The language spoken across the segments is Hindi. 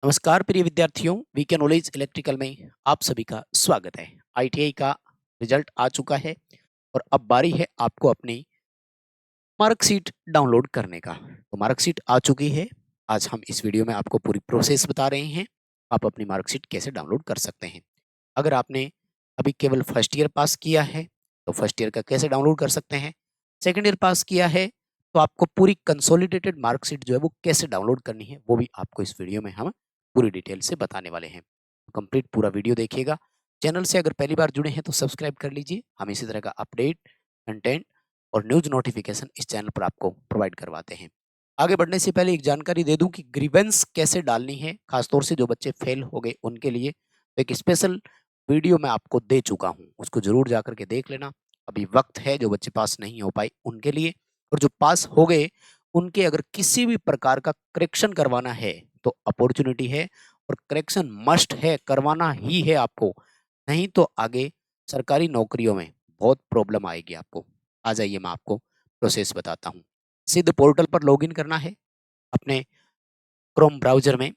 नमस्कार प्रिय विद्यार्थियों, वीके नॉलेज इलेक्ट्रिकल में आप सभी का स्वागत है। आईटीआई का रिजल्ट आ चुका है और अब बारी है आपको अपनी मार्कशीट डाउनलोड करने का। तो मार्कशीट आ चुकी है। आज हम इस वीडियो में आपको पूरी प्रोसेस बता रहे हैं, आप अपनी मार्कशीट कैसे डाउनलोड कर सकते हैं। अगर आपने अभी केवल फर्स्ट ईयर पास किया है तो फर्स्ट ईयर का कैसे डाउनलोड कर सकते हैं। सेकेंड ईयर पास किया है तो आपको पूरी कंसोलिडेटेड मार्कशीट जो है वो कैसे डाउनलोड करनी है, वो भी आपको इस वीडियो में हम पूरी डिटेल से बताने वाले हैं। कंप्लीट पूरा वीडियो देखिएगा। चैनल से अगर पहली बार जुड़े हैं तो सब्सक्राइब कर लीजिए। हम इसी तरह का अपडेट, कंटेंट और न्यूज नोटिफिकेशन इस चैनल पर आपको प्रोवाइड करवाते हैं। आगे बढ़ने से पहले एक जानकारी दे दूं कि ग्रीवेंस कैसे डालनी है, खासतौर से जो बच्चे फेल हो गए उनके लिए तो एक स्पेशल वीडियो मैं आपको दे चुका हूं, उसको जरूर जाकर के देख लेना। अभी वक्त है जो बच्चे पास नहीं हो पाए उनके लिए, और जो पास हो गए उनके अगर किसी भी प्रकार का करेक्शन करवाना है तो अपॉर्चुनिटी है, और करेक्शन मस्ट है, करवाना ही है आपको। नहीं तो आगे सरकारी नौकरियों में बहुत प्रॉब्लम आएगी आपको। आ जाइए, मैं आपको प्रोसेस बताता हूँ। सिद्ध पोर्टल पर लॉगिन करना है अपने क्रोम ब्राउजर में।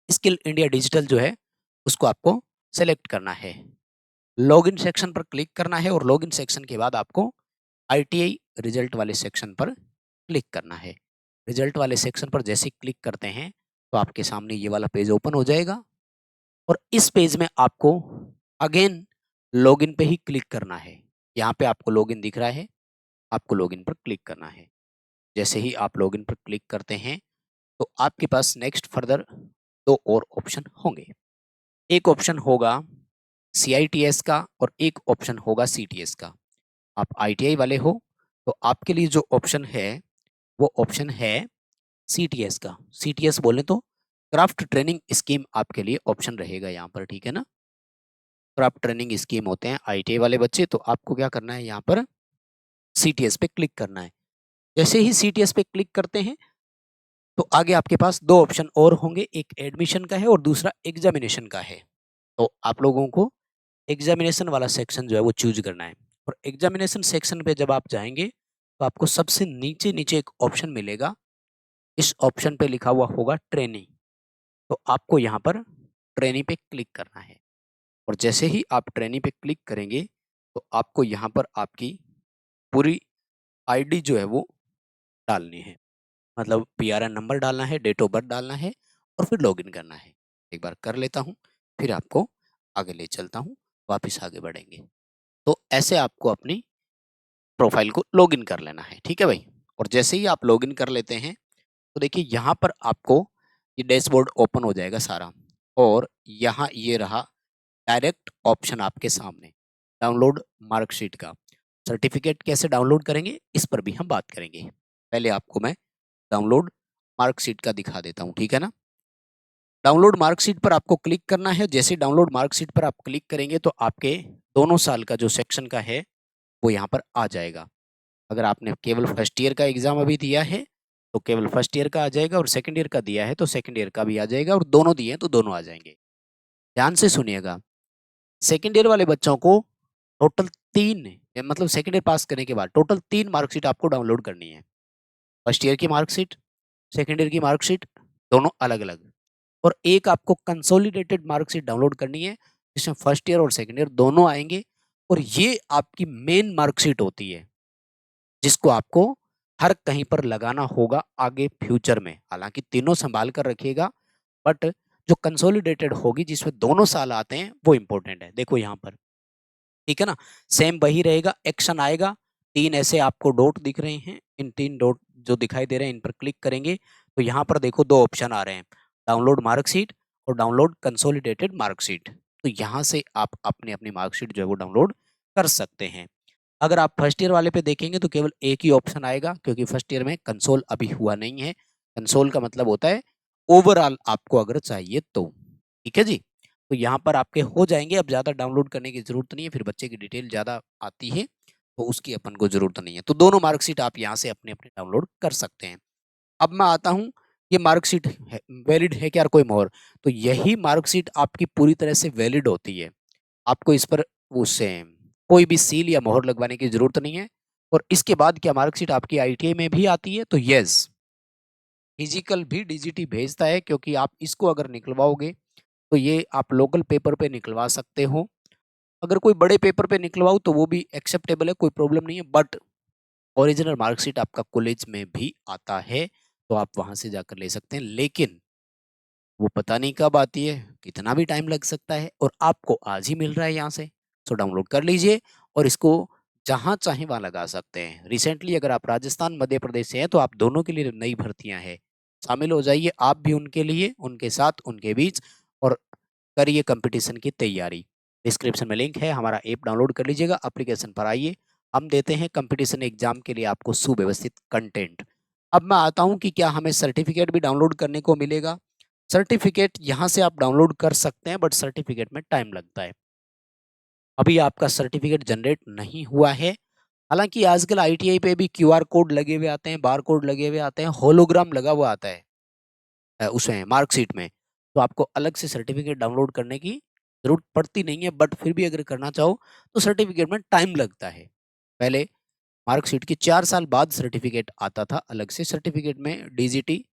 स्किल इंडिया डिजिटल जो है उसको आपको सेलेक्ट करना है। लॉगिन सेक्शन पर क्लिक करना है और लॉगिन सेक्शन के बाद आपको आईटीआई रिजल्ट वाले सेक्शन पर क्लिक करना है। रिजल्ट वाले सेक्शन पर जैसे ही क्लिक करते हैं तो आपके सामने ये वाला पेज ओपन हो जाएगा, और इस पेज में आपको अगेन लॉगिन पे ही क्लिक करना है। यहाँ पे आपको लॉगिन दिख रहा है, आपको लॉगिन पर क्लिक करना है। जैसे ही आप लॉगिन पर क्लिक करते हैं तो आपके पास नेक्स्ट फर्दर दो और ऑप्शन होंगे। एक ऑप्शन होगा सीआईटीएस का और एक ऑप्शन होगा सीटीएस का। आप आईटीआई वाले हो तो आपके लिए जो ऑप्शन है वो ऑप्शन है सीटीएस का। सीटीएस बोले तो क्राफ्ट ट्रेनिंग स्कीम आपके लिए ऑप्शन रहेगा यहाँ पर, ठीक है ना। क्राफ्ट ट्रेनिंग स्कीम होते हैं आईटीआई वाले बच्चे, तो आपको क्या करना है, यहाँ पर सीटीएस पे क्लिक करना है। जैसे ही सीटीएस पे क्लिक करते हैं तो आगे आपके पास दो ऑप्शन और होंगे, एक एडमिशन का है और दूसरा एग्जामिनेशन का है। तो आप लोगों को एग्जामिनेशन वाला सेक्शन जो है वो चूज करना है। और एग्जामिनेशन सेक्शन पे जब आप जाएंगे तो आपको सबसे नीचे नीचे एक ऑप्शन मिलेगा। इस ऑप्शन पे लिखा हुआ होगा ट्रेनिंग, तो आपको यहाँ पर ट्रेनिंग पे क्लिक करना है। और जैसे ही आप ट्रेनिंग पे क्लिक करेंगे तो आपको यहाँ पर आपकी पूरी आईडी जो है वो डालनी है, मतलब पीआरएन नंबर डालना है, डेट ऑफ बर्थ डालना है और फिर लॉगिन करना है। एक बार कर लेता हूँ, फिर आपको आगे ले चलता हूँ, वापस आगे बढ़ेंगे। तो ऐसे आपको अपनी प्रोफाइल को लॉगिन कर लेना है, ठीक है भाई। और जैसे ही आप लॉगिन कर लेते हैं तो देखिए यहाँ पर आपको ये डैशबोर्ड ओपन हो जाएगा सारा, और यहाँ ये रहा डायरेक्ट ऑप्शन आपके सामने, डाउनलोड मार्कशीट का। सर्टिफिकेट कैसे डाउनलोड करेंगे इस पर भी हम बात करेंगे। पहले आपको मैं डाउनलोड मार्कशीट का दिखा देता हूँ, ठीक है ना। डाउनलोड मार्कशीट पर आपको क्लिक करना है। जैसे डाउनलोड मार्कशीट पर आप क्लिक करेंगे तो आपके दोनों साल का जो सेक्शन का है वो यहाँ पर आ जाएगा। अगर आपने केवल फर्स्ट ईयर का एग्जाम अभी दिया है तो केवल फर्स्ट ईयर का आ जाएगा, और सेकंड ईयर का दिया है तो सेकंड ईयर का भी आ जाएगा, और दोनों दिए हैं तो दोनों आ जाएंगे। ध्यान से सुनिएगा, सेकंड ईयर वाले बच्चों को टोटल तीन, मतलब सेकंड ईयर पास करने के बाद टोटल तीन मार्कशीट आपको डाउनलोड करनी है। फर्स्ट ईयर की मार्कशीट, सेकंड ईयर की मार्कशीट, दोनों अलग अलग। और एक आपको कंसोलिडेटेड मार्कशीट डाउनलोड करनी है जिसमें फर्स्ट ईयर और सेकंड ईयर दोनों आएंगे, और ये आपकी मेन मार्कशीट होती है जिसको आपको हर कहीं पर लगाना होगा आगे फ्यूचर में। हालांकि तीनों संभाल कर रखिएगा, बट जो कंसोलिडेटेड होगी जिसमें दोनों साल आते हैं वो इंपॉर्टेंट है। देखो यहाँ पर, ठीक है ना, सेम वही रहेगा, एक्शन आएगा। तीन ऐसे आपको डॉट दिख रहे हैं, इन तीन डॉट जो दिखाई दे रहे हैं इन पर क्लिक करेंगे तो यहाँ पर देखो दो ऑप्शन आ रहे हैं, डाउनलोड मार्कशीट और डाउनलोड कंसोलिडेटेड मार्कशीट। तो यहाँ से आप अपने अपनी मार्कशीट जो है वो डाउनलोड कर सकते हैं। अगर आप फर्स्ट ईयर वाले पे देखेंगे तो केवल एक ही ऑप्शन आएगा, क्योंकि फर्स्ट ईयर में कंसोल अभी हुआ नहीं है। कंसोल का मतलब होता है ओवरऑल आपको अगर चाहिए तो, ठीक है जी। तो यहाँ पर आपके हो जाएंगे, अब ज़्यादा डाउनलोड करने की जरूरत नहीं है, फिर बच्चे की डिटेल ज़्यादा आती है तो उसकी अपन को जरूरत नहीं है। तो दोनों मार्कशीट आप यहाँ से अपने अपने डाउनलोड कर सकते हैं। अब मैं आता हूँ, ये मार्कशीट है वैलिड है क्या कोई मोहर, तो यही मार्कशीट आपकी पूरी तरह से वैलिड होती है। आपको इस पर उससे कोई भी सील या मोहर लगवाने की जरूरत नहीं है। और इसके बाद क्या मार्कशीट आपकी आईटीआई में भी आती है, तो यस, फिजिकल भी डीजीटी भेजता है, क्योंकि आप इसको अगर निकलवाओगे तो ये आप लोकल पेपर पे निकलवा सकते हो। अगर कोई बड़े पेपर पे निकलवाओ तो वो भी एक्सेप्टेबल है, कोई प्रॉब्लम नहीं है, बट ओरिजिनल मार्कशीट आपका कॉलेज में भी आता है, तो आप वहां से जाकर ले सकते हैं। लेकिन वो पता नहीं कब आती है, कितना भी टाइम लग सकता है, और आपको आज ही मिल रहा है यहाँ से। सो डाउनलोड कर लीजिए और इसको जहाँ चाहे वहाँ लगा सकते हैं। रिसेंटली अगर आप राजस्थान मध्य प्रदेश से हैं तो आप दोनों के लिए नई भर्तियां हैं, शामिल हो जाइए आप भी उनके लिए, उनके साथ, उनके बीच, और करिए कंपटीशन की तैयारी। डिस्क्रिप्शन में लिंक है, हमारा ऐप डाउनलोड कर लीजिएगा, एप्लीकेशन पर आइए। हम देते हैं कंपटीशन एग्जाम के लिए आपको सुव्यवस्थित कंटेंट। अब मैं आता हूँ कि क्या हमें सर्टिफिकेट भी डाउनलोड करने को मिलेगा। सर्टिफिकेट यहाँ से आप डाउनलोड कर सकते हैं, बट सर्टिफिकेट में टाइम लगता है। अभी आपका सर्टिफिकेट जनरेट नहीं हुआ है। हालांकि आजकल आईटीआई पे भी क्यूआर कोड लगे हुए आते हैं, बार कोड लगे हुए आते हैं, होलोग्राम लगा हुआ आता है उसमें मार्कशीट में। तो आपको अलग से सर्टिफिकेट डाउनलोड करने की जरूरत पड़ती नहीं है, बट फिर भी अगर करना चाहो तो सर्टिफिकेट में टाइम लगता है। पहले मार्कशीट के 4 साल बाद सर्टिफिकेट आता था अलग से। सर्टिफिकेट में डीजीटी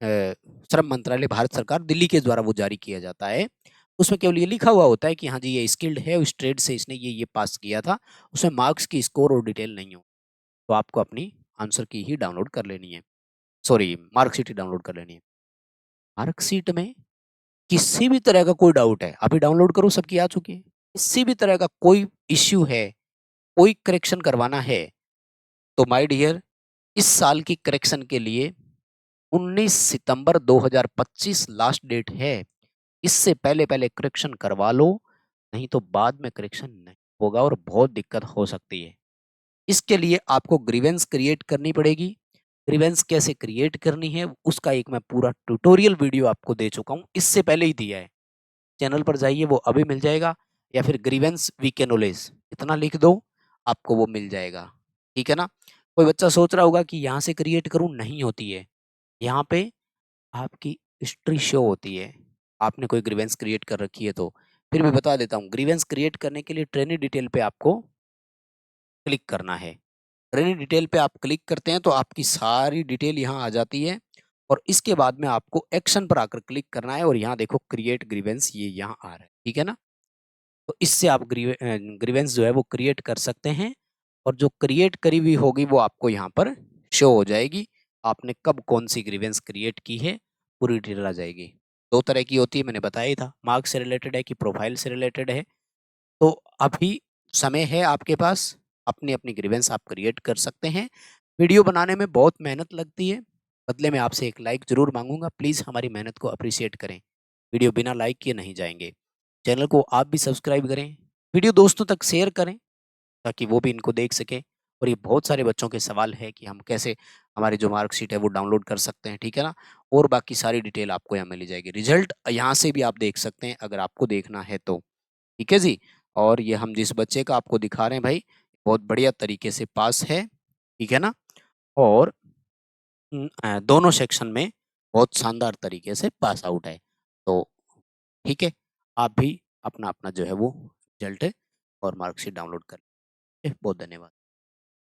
श्रम मंत्रालय भारत सरकार दिल्ली के द्वारा वो जारी किया जाता है। उसमें केवल ये लिखा हुआ होता है कि हाँ जी ये स्किल्ड है, उस ट्रेड से इसने ये पास किया था। उसमें मार्क्स की स्कोर और डिटेल नहीं हो। तो आपको अपनी आंसर की ही डाउनलोड कर लेनी है, सॉरी मार्कशीट ही डाउनलोड कर लेनी है। मार्कशीट में किसी भी तरह का कोई डाउट है, अभी डाउनलोड करो, सबकी आ चुकी है। किसी भी तरह का कोई इश्यू है, कोई करेक्शन करवाना है, तो माय डियर, इस साल की करेक्शन के लिए 19 सितंबर 2025 लास्ट डेट है। इससे पहले पहले करेक्शन करवा लो, नहीं तो बाद में करेक्शन नहीं होगा और बहुत दिक्कत हो सकती है। इसके लिए आपको ग्रीवेंस क्रिएट करनी पड़ेगी। ग्रीवेंस कैसे क्रिएट करनी है उसका एक मैं पूरा ट्यूटोरियल वीडियो आपको दे चुका हूँ, इससे पहले ही दिया है। चैनल पर जाइए, वो अभी मिल जाएगा, या फिर ग्रीवेंस वी कैन नॉलेज इतना लिख दो, आपको वो मिल जाएगा। ठीक है ना। कोई बच्चा सोच रहा होगा कि यहाँ से क्रिएट करूँ, नहीं होती है। यहाँ पे आपकी हिस्ट्री शो होती है, आपने कोई ग्रीवेंस क्रिएट कर रखी है तो। फिर भी बता देता हूँ, ग्रीवेंस क्रिएट करने के लिए ट्रेनिंग डिटेल पे आपको क्लिक करना है। ट्रेनिंग डिटेल पे आप क्लिक करते हैं तो आपकी सारी डिटेल यहाँ आ जाती है, और इसके बाद में आपको एक्शन पर आकर क्लिक करना है, और यहाँ देखो क्रिएट ग्रीवेंस, ये यहाँ आ रहा है। ठीक है ना। तो इससे आप ग्रीवेंस जो है वो क्रिएट कर सकते हैं, और जो क्रिएट करी हुई होगी वो आपको यहाँ पर शो हो जाएगी। आपने कब कौन सी ग्रीवेंस क्रिएट की है पूरी डिटेल आ जाएगी। दो तरह की होती है, मैंने बताया ही था, मार्क्स से रिलेटेड है कि प्रोफाइल से रिलेटेड है। तो अभी समय है आपके पास, अपनी अपनी ग्रीवेंस आप क्रिएट कर सकते हैं। वीडियो बनाने में बहुत मेहनत लगती है, बदले में आपसे एक लाइक जरूर मांगूंगा। प्लीज़ हमारी मेहनत को अप्रिशिएट करें, वीडियो बिना लाइक किए नहीं जाएंगे। चैनल को आप भी सब्सक्राइब करें, वीडियो दोस्तों तक शेयर करें, ताकि वो भी इनको देख सकें। और ये बहुत सारे बच्चों के सवाल है कि हम कैसे हमारी जो मार्कशीट है वो डाउनलोड कर सकते हैं। ठीक है ना। और बाकी सारी डिटेल आपको यहाँ मिल जाएगी, रिजल्ट यहाँ से भी आप देख सकते हैं अगर आपको देखना है तो। ठीक है जी। और ये हम जिस बच्चे का आपको दिखा रहे हैं भाई, बहुत बढ़िया तरीके से पास है। ठीक है ना। और दोनों सेक्शन में बहुत शानदार तरीके से पास आउट है। तो ठीक है, आप भी अपना अपना जो है वो रिजल्ट और मार्कशीट डाउनलोड कर। बहुत धन्यवाद।